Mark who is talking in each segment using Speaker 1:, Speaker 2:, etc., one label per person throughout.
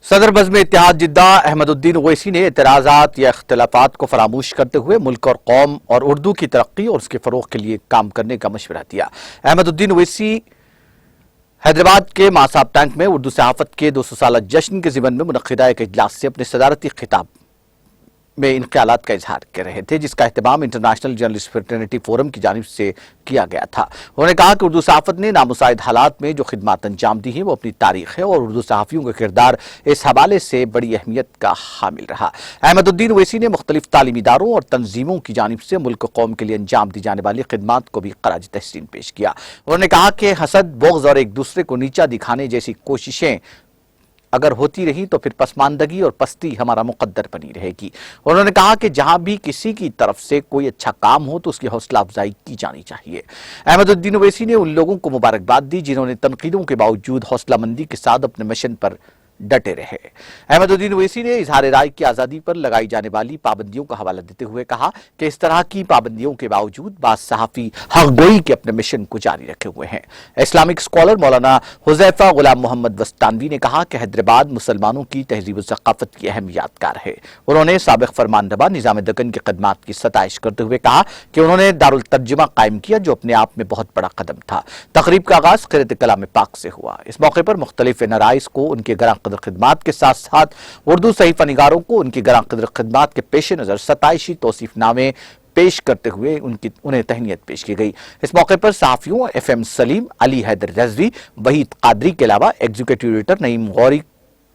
Speaker 1: صدر بزم اتحاد جدہ احمد الدین اویسی نے اعتراضات یا اختلافات کو فراموش کرتے ہوئے ملک اور قوم اور اردو کی ترقی اور اس کے فروغ کے لیے کام کرنے کا مشورہ دیا۔ احمد الدین اویسی حیدرآباد کے ماساب ٹینک میں اردو صحافت کے 200 سالہ جشن کے ضمن میں منعقدہ ایک اجلاس سے اپنے صدارتی خطاب میں ان خیالات کا اظہار کر رہے تھے، جس کا اہتمام انٹرنیشنل جرنلسٹ فرٹرنیٹی فورم کی جانب سے کیا گیا تھا۔ انہوں نے کہا کہ اردو صحافت نے نامساعد حالات میں جو خدمات انجام دی ہیں وہ اپنی تاریخ ہے، اور اردو صحافیوں کا کردار اس حوالے سے بڑی اہمیت کا حامل رہا۔ احمد الدین اویسی نے مختلف تعلیمی اداروں اور تنظیموں کی جانب سے ملک و قوم کے لیے انجام دی جانے والی خدمات کو بھی خراج تحسین پیش کیا۔ انہوں نے کہا کہ حسد، بغض اور ایک دوسرے کو نیچا دکھانے جیسی کوششیں اگر ہوتی رہی تو پھر پسماندگی اور پستی ہمارا مقدر بنی رہے گی۔ انہوں نے کہا کہ جہاں بھی کسی کی طرف سے کوئی اچھا کام ہو تو اس کی حوصلہ افزائی کی جانی چاہیے۔ احمد الدین اویسی نے ان لوگوں کو مبارکباد دی جنہوں نے تنقیدوں کے باوجود حوصلہ مندی کے ساتھ اپنے مشن پر ڈٹے رہے۔ احمد الدین اویسی نے اظہار رائے کی آزادی پر لگائی جانے والی پابندیوں کا حوالہ دیتے ہوئے کہا کہ اس طرح کی پابندیوں کے باوجود بعض صحافی حق گوئی کے اپنے مشن کو جاری رکھے ہوئے ہیں۔ اسلامک اسکالر مولانا حذیفہ غلام محمد وستانوی نے کہا کہ حیدرآباد مسلمانوں کی تہذیب و ثقافت کی اہم یادگار ہے۔ انہوں نے سابق فرماندرہ نظام دکن کی خدمات کی ستائش کرتے ہوئے کہا کہ انہوں نے دارالترجمہ قائم کیا، جو اپنے آپ میں بہت بڑا قدم تھا۔ تقریب کا آغاز قرۃ کلام پاک سے ہوا۔ اس موقع پر مختلف NRIs کو ان کے گراں قدر خدمات کے ساتھ ساتھ اردو صحیفہ نگاروں کو ان کی گراں قدر خدمات کے پیش نظر ستائشی توصیف نامے پیش کرتے ہوئے انہیں تہنیت پیش کی گئی۔ اس موقع پر صحافیوں FM سلیم، علی حیدر رضوی، وحید قادری کے علاوہ ایگزیکٹو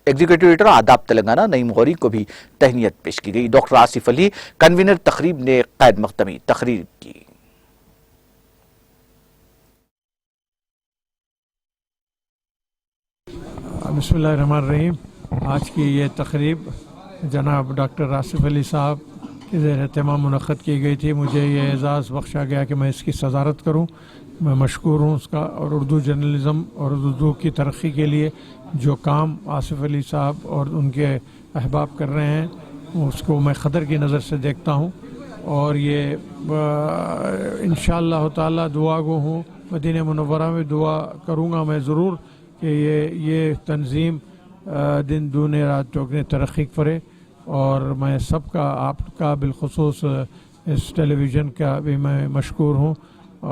Speaker 1: ایڈیٹر آداب تلنگانہ نعیم غوری کو بھی تہنیت پیش کی گئی۔ ڈاکٹر آصف علی، کنوینر تقریب نے قائد مقدمی تقریر کی۔
Speaker 2: بسم اللہ الرحمن الرحیم۔ آج کی یہ تقریب جناب ڈاکٹر آصف علی صاحب کے زیر اہتمام منعقد کی گئی تھی۔ مجھے یہ اعزاز بخشا گیا کہ میں اس کی صدارت کروں۔ میں مشکور ہوں اس کا، اور اردو جرنلزم اور اردو کی ترقی کے لیے جو کام آصف علی صاحب اور ان کے احباب کر رہے ہیں اس کو میں قدر کی نظر سے دیکھتا ہوں، اور یہ انشاءاللہ تعالی دعا گو ہوں۔ مدینہ منورہ میں دعا کروں گا میں ضرور کہ یہ تنظیم دن دونے رات چوگنے ترقی کرے، اور میں سب کا، آپ کا بالخصوص اس ٹیلی ویژن کا بھی میں مشکور ہوں،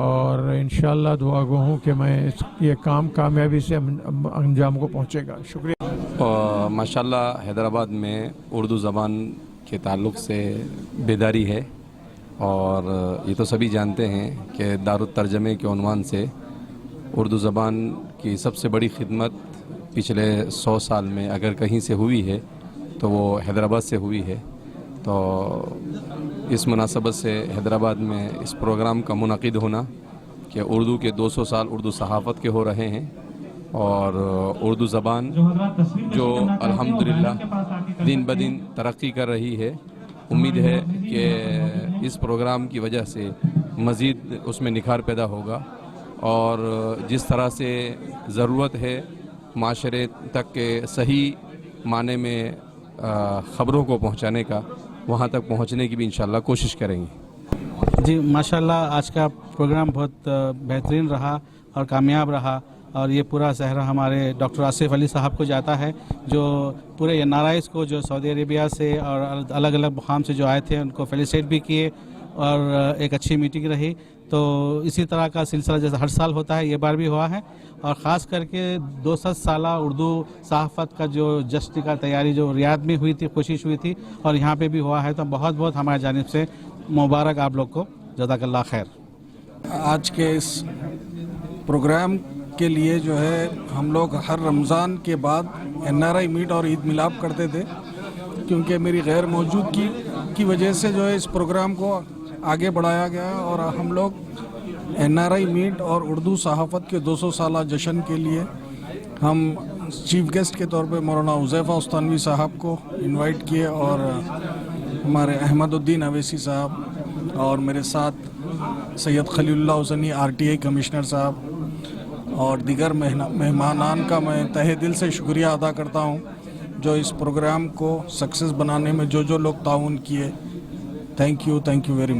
Speaker 2: اور انشاءاللہ دعا گو ہوں کہ میں یہ کام کامیابی سے انجام کو پہنچے گا۔ شکریہ۔
Speaker 3: ماشاءاللہ حیدرآباد میں اردو زبان کے تعلق سے بیداری ہے، اور یہ تو سبھی جانتے ہیں کہ دارالترجمے کے عنوان سے اردو زبان کی سب سے بڑی خدمت پچھلے 100 سال میں اگر کہیں سے ہوئی ہے تو وہ حیدرآباد سے ہوئی ہے۔ تو اس مناسبت سے حیدرآباد میں اس پروگرام کا منعقد ہونا کہ اردو کے 200 سال اردو صحافت کے ہو رہے ہیں، اور اردو زبان جو الحمدللہ دن بدن ترقی کر رہی ہے، امید ہے کہ اس پروگرام کی وجہ سے مزید اس میں نکھار پیدا ہوگا، اور جس طرح سے ضرورت ہے معاشرے تک کے صحیح معنی میں خبروں کو پہنچانے کا، وہاں تک پہنچنے کی بھی انشاءاللہ کوشش کریں گے۔
Speaker 4: جی ماشاءاللہ آج کا پروگرام بہت بہترین رہا اور کامیاب رہا، اور یہ پورا زہرہ ہمارے ڈاکٹر آصف علی صاحب کو جاتا ہے، جو پورے NRIs کو جو سعودی عربیہ سے اور الگ الگ مقام سے جو آئے تھے ان کو فیلیسیٹ بھی کیے، اور ایک اچھی میٹنگ رہی۔ تو اسی طرح کا سلسلہ جیسا ہر سال ہوتا ہے، یہ بار بھی ہوا ہے، اور خاص کر کے 200 سالہ اردو صحافت کا جو جشن کا تیاری جو ریاض میں ہوئی تھی، کوشش ہوئی تھی، اور یہاں پہ بھی ہوا ہے، تو بہت بہت ہماری جانب سے مبارک آپ لوگ کو، جزاک اللہ خیر۔
Speaker 5: آج کے اس پروگرام کے لیے جو ہے ہم لوگ ہر رمضان کے بعد NRI میٹ اور عید ملاپ کرتے تھے، کیونکہ میری غیر موجودگی کی وجہ سے جو ہے اس پروگرام کو آگے بڑھایا گیا، اور ہم لوگ NRI میٹ اور اردو صحافت کے 200 سالہ جشن کے لیے ہم چیف گیسٹ کے طور پہ مولانا حذیفہ وستانوی صاحب کو انوائٹ کیے، اور ہمارے احمد الدین اویسی صاحب، اور میرے ساتھ سید خلیل اللہ حسنی RTI کمشنر صاحب، اور دیگر مہمانان کا میں تہہ دل سے شکریہ ادا کرتا ہوں جو اس پروگرام کو سکسیس بنانے میں جو لوگ تعاون کیے۔ Thank you very much.